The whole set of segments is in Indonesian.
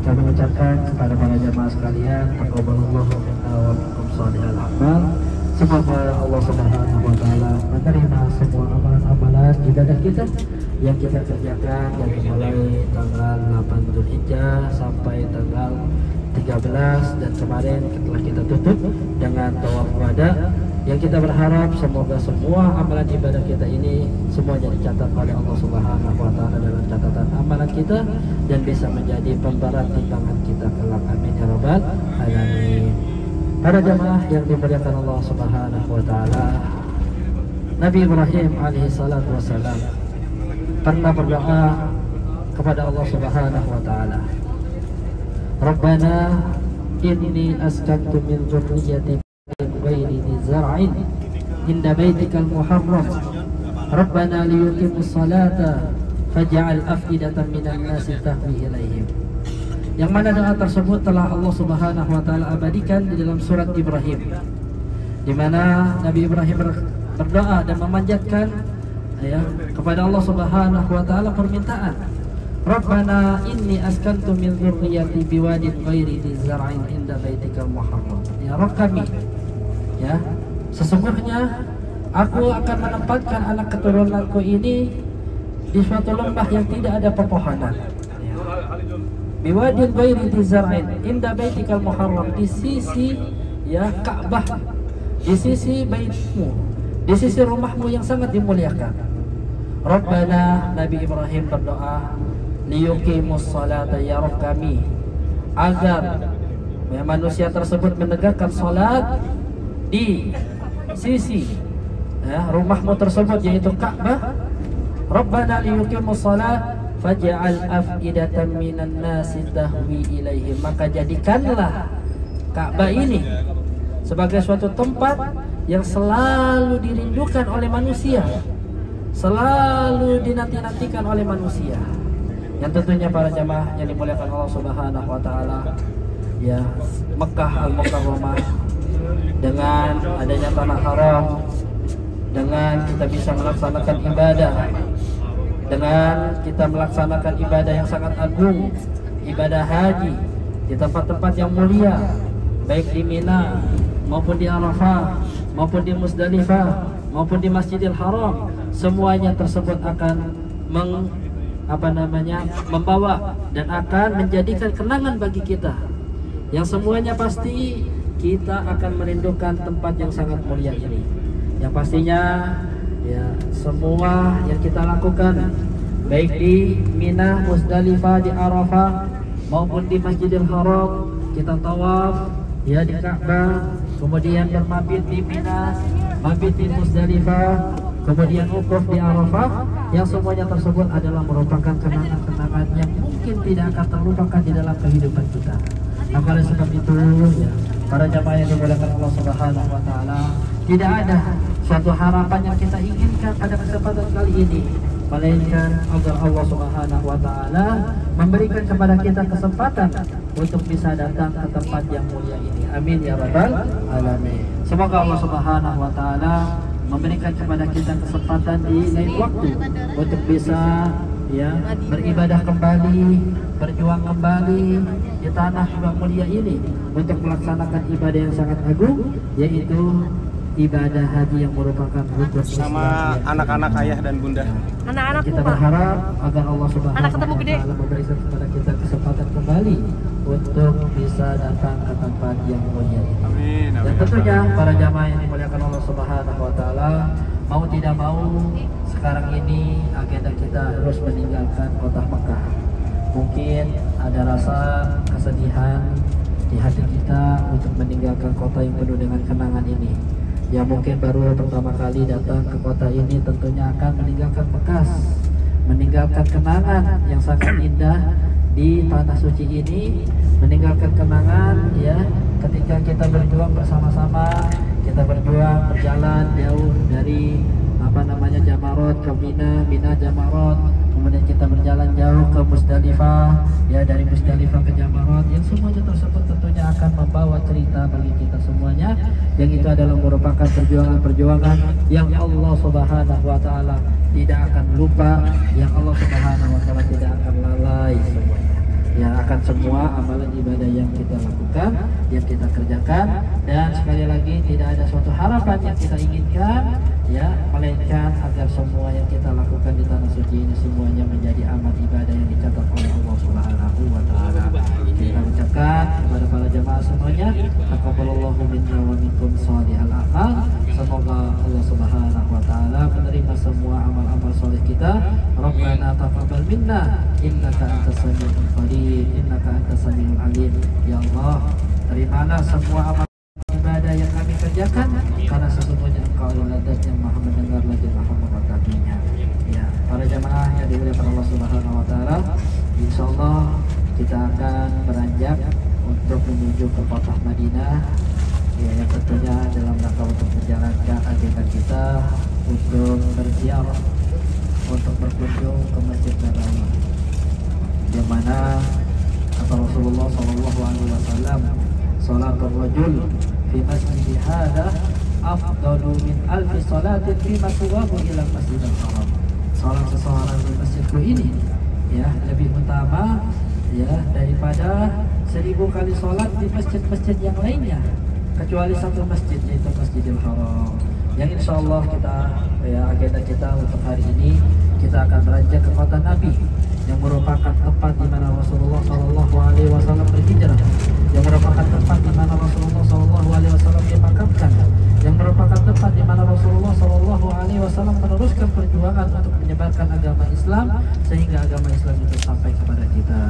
kami ucapkan kepada para jamaah sekalian, taqabbalallahu minna wa minkum shalihal a'mal. Semoga Allah Subhanahu wa taala menerima semua amalan-amalan ibadah kita yang kita kerjakan dari mulai tanggal 8 Dzulhijjah sampai tanggal 13 dan kemarin setelah kita tutup dengan tawaf wada, yang kita berharap semoga semua amalan ibadah kita ini semuanya dicatat oleh Allah Subhanahu wa taala dalam catatan amalan kita dan bisa menjadi pemberat timbangan kita kelak. Amin ya rabbal alamin. Para jamaah yang dimuliakan Allah Subhanahu wa taala, Nabi Ibrahim alaihi salatu wassalam pernah berdoa kepada Allah Subhanahu wa taala, Rabbana inni askantu min dzurriyyati ghairi dzar'in inda baitikal muharram Rabbana liyuqimus salata faj'al afidatan minan nasi tahwi ilaihim. Yang mana doa tersebut telah Allah Subhanahu wa taala abadikan di dalam surat Ibrahim, di mana Nabi Ibrahim berdoa dan memanjatkan kepada Allah Subhanahu wa taala permintaan, Rabbana inni askantu min dzurriyyati biwadin ghairi dzar'in inda baitikal muharram. Ya Rabb kami, sesungguhnya aku akan menempatkan anak keturunanku ini di suatu lembah yang tidak ada pepohonan. Biwadin ghairi dzar'in inda baitikal muharram, di sisi Ka'bah, di sisi baitmu, di sisi rumahmu yang sangat dimuliakan. Rabbana, Nabi Ibrahim berdoa, liyuqimus salata, ya Rabb kami, agar manusia tersebut menegakkan salat di sisi rumahmu tersebut yaitu Ka'bah. Rabbana liyuqimus salat faj'al afidatan minan nasi tahwi ilaihim. Maka jadikanlah Ka'bah ini sebagai suatu tempat yang selalu dirindukan oleh manusia, selalu dinanti-nantikan oleh manusia. Yang tentunya para jamaah yang dimuliakan Allah Subhanahu wa taala, Mekah Al-Mukarramah, dengan adanya tanah haram, dengan kita bisa melaksanakan ibadah, dengan kita melaksanakan ibadah yang sangat agung, ibadah haji di tempat-tempat yang mulia, baik di Mina maupun di Arafah maupun di Musdalifah maupun di Masjidil Haram, semuanya tersebut akan membawa dan akan menjadikan kenangan bagi kita, yang semuanya pasti kita akan merindukan tempat yang sangat mulia ini. Yang pastinya semua yang kita lakukan baik di Mina, Musdalifah, di Arafah maupun di Masjidil Haram, kita tawaf di Ka'bah, kemudian bermabit di Mina, mabit di Musdalifah, kemudian wukuf di Arafah, yang semuanya tersebut adalah merupakan kenangan-kenangan yang mungkin tidak akan terlupakan di dalam kehidupan kita. Maka oleh sebab itu, para jamaah yang dimuliakan Allah Subhanahu wa taala, tidak ada suatu harapan yang kita inginkan pada kesempatan kali ini, melainkan agar Allah Subhanahu wa taala memberikan kepada kita kesempatan untuk bisa datang ke tempat yang mulia ini. Amin ya rabbal alamin. Semoga Allah Subhanahu wa taala memberikan kepada kita kesempatan di lain waktu untuk bisa beribadah kembali, berjuang kembali di tanah yang mulia ini untuk melaksanakan ibadah yang sangat agung, yaitu ibadah haji yang merupakan rukun sama anak-anak ayah dan bunda. Anak-anakku, kita berharap agar Allah Subhanahu wa taala memberikan kepada kita kesempatan kembali untuk bisa datang ke tempat yang mulia ini. Amin. Dan tentunya para jamaah yang dimuliakan Allah Subhanahu wa taala, mau tidak mau sekarang ini agenda kita harus meninggalkan kota Mekah. Mungkin ada rasa kesedihan di hati kita untuk meninggalkan kota yang penuh dengan kenangan ini. Yang mungkin baru pertama kali datang ke kota ini tentunya akan meninggalkan bekas, meninggalkan kenangan yang sangat indah di tanah suci ini, meninggalkan kenangan ketika kita berjuang bersama-sama, kita berjuang berjalan jauh dari Jamarot ke Mina Jamarot, kemudian kita berjalan jauh ke Musdalifah, dari Musdalifah ke Jamarot, yang semuanya tersebut tentunya akan membawa cerita bagi kita semuanya, yang itu adalah merupakan perjuangan-perjuangan yang Allah Subhanahu wa taala tidak akan lupa, yang Allah Subhanahu wa taala tidak akan lalai semuanya. ya akan semua amalan ibadah yang kita lakukan, yang kita kerjakan. Dan sekali lagi tidak ada suatu harapan yang kita inginkan ya, melainkan agar semua yang kita lakukan di tanah suci ini semuanya menjadi amal ibadah yang dicatat oleh Allah Subhanahu wa taala. Kita ucapkan kepada para jamaah semuanya, taqabbalallahu minna wa minkum shalihal a'mal. Semoga Allah Subhanahu wa taala menerima semua amal-amal soleh kita. Rabbana taqabbal minna innaka antas samiul qadir, innaka antas samiul alim. Ya Allah, terimalah semua amal ibadah yang kami kerjakan, karena sesungguhnya Engkau adalah Zat yang Maha mendengar lagi Maha mengetahuinya. Ya, para jamaah yang dimuliakan Allah Subhanahu wa taala, insyaallah kita akan beranjak untuk menuju ke kota Madinah. Ya, yang tentunya dalam rangka untuk menjalankan agenda kita untuk berziarah, untuk berkunjung ke Masjid Nabawi, yang mana kata Rasulullah SAW, salatul rajul fi masjid hadha afdalu min alfi salatin fi maswahu ila Masjidil Haram. Salat seseorang di masjidku ini ya lebih utama ya daripada 1000 kali salat di masjid-masjid yang lainnya, kecuali satu masjid, yaitu Masjidil Haram. Yang insya Allah kita ya agenda kita untuk hari ini, kita akan beranjak ke kota Nabi, yang merupakan tempat di mana Rasulullah SAW berhijrah, yang merupakan tempat di mana Rasulullah SAW dimakamkan, yang merupakan tempat di mana Rasulullah SAW meneruskan perjuangan untuk menyebarkan agama Islam sehingga agama Islam itu sampai kepada kita.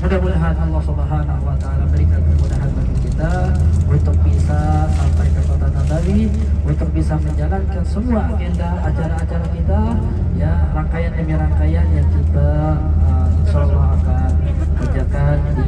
Mudah-mudahan Allah Subhanahu wa taala berikan kemudahan bagi kita untuk bisa sampai ke kota Nabawi, untuk bisa menjalankan semua agenda acara-acara kita ya, rangkaian demi rangkaian yang kita insyaallah akan kerjakan di